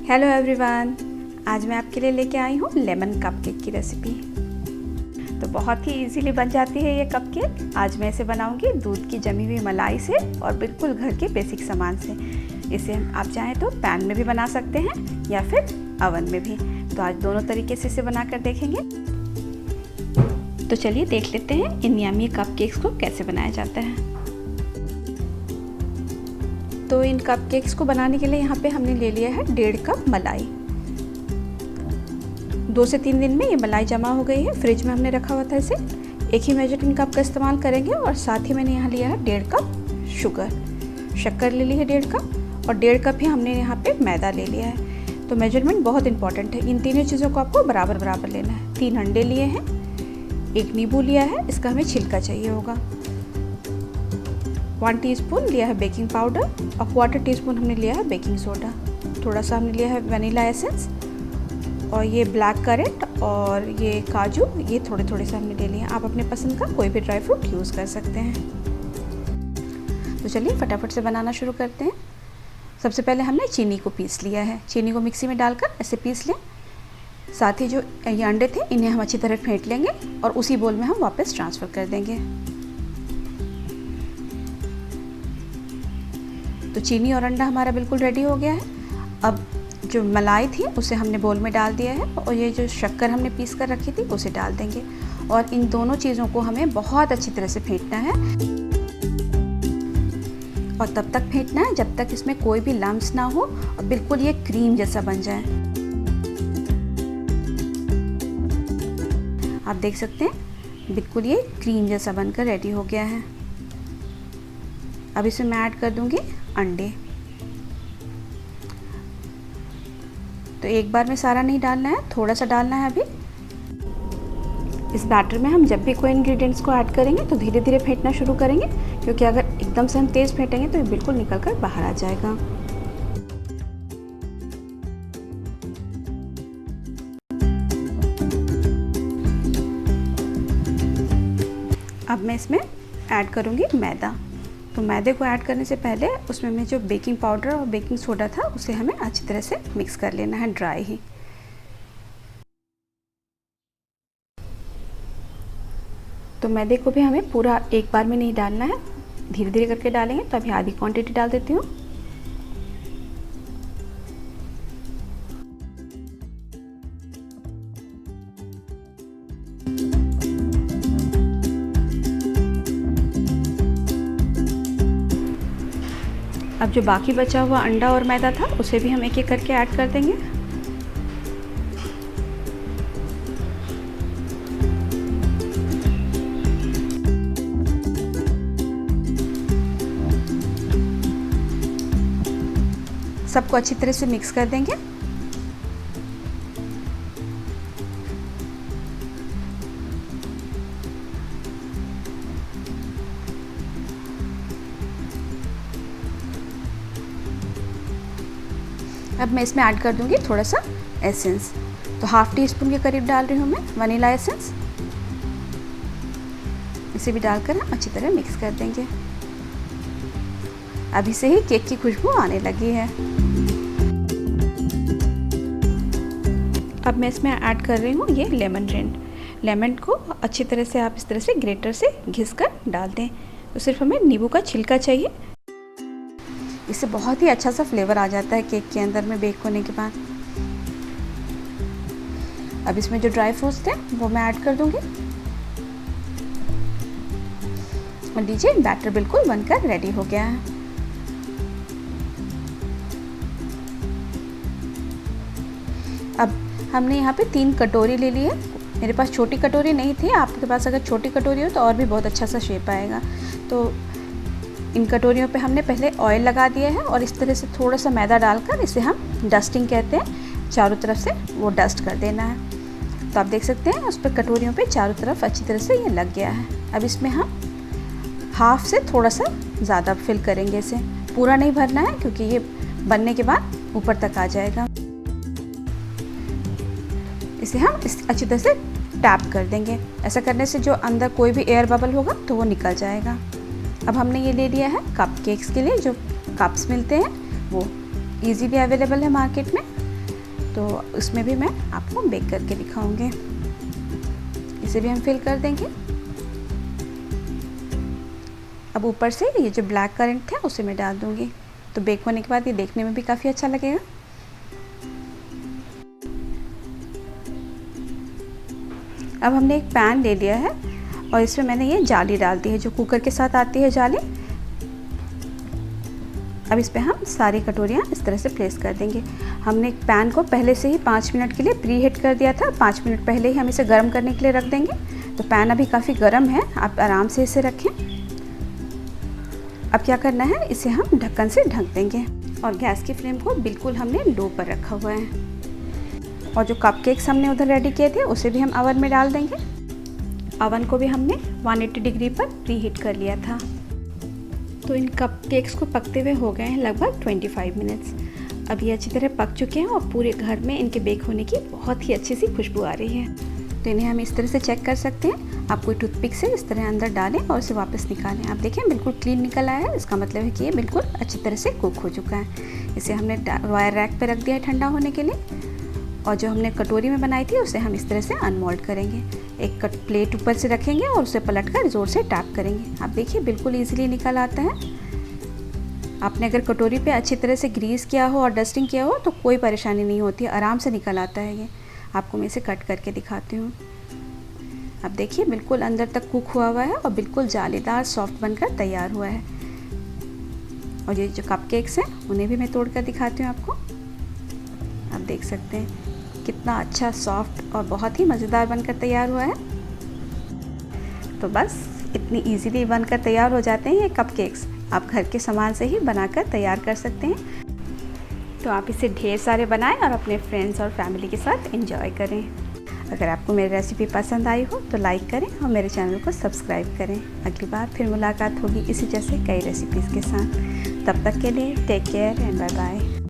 Hello everyone, आज मैं आपके लिए लेके आई हूँ लेमन कपकेक की रेसिपी। तो बहुत ही इजीली बन जाती है ये कपकेक। आज मैं इसे बनाऊंगी दूध की जमी हुई मलाई से और बिल्कुल घर के बेसिक सामान से। इसे आप चाहें तो पैन में भी बना सकते हैं या फिर अवन में भी। तो आज दोनों तरीके से इसे बना कर देखेंगे। तो चलिए देख लेते हैं इन यम्मी कपकेक्स को कैसे बनाया जाता है। तो इन कपकेक्स को बनाने के लिए यहाँ पे हमने ले लिया है 1.5 कप मलाई। 2 से 3 दिन में ये मलाई जमा हो गई है। फ्रिज में हमने रखा हुआ था इसे। एक ही मेजरिंग कप का इस्तेमाल करेंगे और साथ ही मैंने यहाँ लिया है 1.5 कप शक्कर ले ली है 1.5 कप, और 1.5 कप ही हमने यहाँ पे मैदा ले लिया है। तो मेजरमेंट बहुत इंपॉर्टेंट है। इन तीनों चीज़ों को आपको बराबर बराबर लेना है। 3 अंडे लिए हैं, 1 नींबू लिया है, इसका हमें छिलका चाहिए होगा। 1 टीस्पून लिया है बेकिंग पाउडर और 1/4 टीस्पून हमने लिया है बेकिंग सोडा। थोड़ा सा हमने लिया है वनीला एसेंस, और ये ब्लैक करेंट और ये काजू, ये थोड़े थोड़े से हमने ले लिए हैं। आप अपने पसंद का कोई भी ड्राई फ्रूट यूज़ कर सकते हैं। तो चलिए फटाफट से बनाना शुरू करते हैं। सबसे पहले हमने चीनी को पीस लिया है। चीनी को मिक्सी में डालकर ऐसे पीस लें। साथ ही जो ये अंडे थे इन्हें हम अच्छी तरह फेंट लेंगे और उसी बोल में हम वापस ट्रांसफ़र कर देंगे। तो चीनी और अंडा हमारा बिल्कुल रेडी हो गया है। अब जो मलाई थी उसे हमने बोल में डाल दिया है और ये जो शक्कर हमने पीस कर रखी थी उसे डाल देंगे। और इन दोनों चीज़ों को हमें बहुत अच्छी तरह से फेंटना है, और तब तक फेंटना है जब तक इसमें कोई भी लम्स ना हो और बिल्कुल ये क्रीम जैसा बन जाए। आप देख सकते हैं बिल्कुल ये क्रीम जैसा बनकर रेडी हो गया है। अब इसमें मैं ऐड कर दूंगी अंडे। तो एक बार में सारा नहीं डालना है, थोड़ा सा डालना है अभी। इस बैटर में हम जब भी कोई इंग्रेडिएंट्स को ऐड करेंगे तो धीरे धीरे फेंटना शुरू करेंगे, क्योंकि अगर एकदम से हम तेज़ फेंटेंगे तो ये बिल्कुल निकल कर बाहर आ जाएगा। अब मैं इसमें ऐड करूँगी मैदा। तो मैदे को ऐड करने से पहले उसमें मैं जो बेकिंग पाउडर और बेकिंग सोडा था उसे हमें अच्छी तरह से मिक्स कर लेना है, ड्राई ही। तो मैदे को भी हमें पूरा एक बार में नहीं डालना है, धीरे धीरे करके डालेंगे। तो अभी आधी क्वांटिटी डाल देती हूँ। अब जो बाकी बचा हुआ अंडा और मैदा था उसे भी हम एक एक करके ऐड कर देंगे। सबको अच्छी तरह से मिक्स कर देंगे। अब मैं इसमें ऐड कर दूंगी थोड़ा सा एसेंस। तो 1/2 टीस्पून के करीब डाल रही हूँ मैं वनीला एसेंस। इसे भी डालकर हम अच्छी तरह मिक्स कर देंगे। अभी से ही केक की खुशबू आने लगी है। अब मैं इसमें ऐड कर रही हूँ ये लेमन रिंड। लेमन को अच्छी तरह से आप इस तरह से ग्रेटर से घिस कर डाल दें। तो सिर्फ हमें नींबू का छिलका चाहिए। इससे बहुत ही अच्छा सा फ्लेवर आ जाता है केक के अंदर में बेक होने के बाद। अब इसमें जो ड्राई फ्रूट्स थे वो मैं ऐड कर दूंगी। और लीजिए बैटर बिल्कुल बनकर रेडी हो गया है। अब हमने यहाँ पे 3 कटोरी ले ली है। मेरे पास छोटी कटोरी नहीं थी, आपके पास अगर छोटी कटोरी हो तो और भी बहुत अच्छा सा शेप आएगा। तो इन कटोरियों पे हमने पहले ऑयल लगा दिया है और इस तरह से थोड़ा सा मैदा डालकर इसे हम डस्टिंग कहते हैं, चारों तरफ से वो डस्ट कर देना है। तो आप देख सकते हैं उस पर कटोरियों पे चारों तरफ अच्छी तरह से ये लग गया है। अब इसमें हम हाफ से थोड़ा सा ज़्यादा फिल करेंगे। इसे पूरा नहीं भरना है क्योंकि ये बनने के बाद ऊपर तक आ जाएगा। इसे हम अच्छी तरह से टैप कर देंगे। ऐसा करने से जो अंदर कोई भी एयर बबल होगा तो वो निकल जाएगा। अब हमने ये ले लिया है कप केक्स के लिए जो कप्स मिलते हैं, वो इजीली अवेलेबल है मार्केट में। तो उसमें भी मैं आपको बेक करके दिखाऊंगी। इसे भी हम फिल कर देंगे। अब ऊपर से ये जो ब्लैक करंट था उसे मैं डाल दूंगी, तो बेक होने के बाद ये देखने में भी काफ़ी अच्छा लगेगा। अब हमने एक पैन ले लिया है और इसमें मैंने ये जाली डाल दी है, जो कुकर के साथ आती है जाली। अब इस पे हम सारी कटोरियाँ इस तरह से प्लेस कर देंगे। हमने पैन को पहले से ही 5 मिनट के लिए प्री हीट कर दिया था। 5 मिनट पहले ही हम इसे गर्म करने के लिए रख देंगे। तो पैन अभी काफ़ी गर्म है, आप आराम से इसे रखें। अब क्या करना है, इसे हम ढक्कन से ढक देंगे और गैस की फ्लेम को बिल्कुल हमने लो पर रखा हुआ है। और जो कपकेक्स हमने उधर रेडी किए थे उसे भी हम ओवन में डाल देंगे। ओवन को भी हमने 180 डिग्री पर प्री हीट कर लिया था। तो इन कपकेक्स को पकते हुए हो गए हैं लगभग 25 मिनट्स। अब ये अच्छी तरह पक चुके हैं और पूरे घर में इनके बेक होने की बहुत ही अच्छी सी खुशबू आ रही है। तो इन्हें हम इस तरह से चेक कर सकते हैं। आप कोई टूथपिक से इस तरह अंदर डालें और इसे वापस निकालें। आप देखें बिल्कुल क्लीन निकल आया है, इसका मतलब है कि ये बिल्कुल अच्छी तरह से कुक हो चुका है। इसे हमने वायर रैक पे रख दिया है ठंडा होने के लिए। और जो हमने कटोरी में बनाई थी उसे हम इस तरह से अनमोल्ड करेंगे। एक प्लेट ऊपर से रखेंगे और उसे पलटकर ज़ोर से टैप करेंगे। आप देखिए बिल्कुल ईजिली निकल आता है। आपने अगर कटोरी पे अच्छी तरह से ग्रीस किया हो और डस्टिंग किया हो तो कोई परेशानी नहीं होती, आराम से निकल आता है ये। आपको मैं इसे कट करके दिखाती हूँ। अब देखिए बिल्कुल अंदर तक कुक हुआ है और बिल्कुल जालीदार सॉफ्ट बनकर तैयार हुआ है। और ये जो कपकेक्स हैं उन्हें भी मैं तोड़ कर दिखाती हूँ आपको। आप देख सकते हैं कितना अच्छा सॉफ्ट और बहुत ही मज़ेदार बनकर तैयार हुआ है। तो बस इतनी इजीली बनकर तैयार हो जाते हैं ये कपकेक्स। आप घर के सामान से ही बनाकर तैयार कर सकते हैं। तो आप इसे ढेर सारे बनाएं और अपने फ्रेंड्स और फैमिली के साथ एंजॉय करें। अगर आपको मेरी रेसिपी पसंद आई हो तो लाइक करें और मेरे चैनल को सब्सक्राइब करें। अगली बार फिर मुलाकात होगी इसी जैसे कई रेसिपीज़ के साथ। तब तक के लिए take care and bye bye.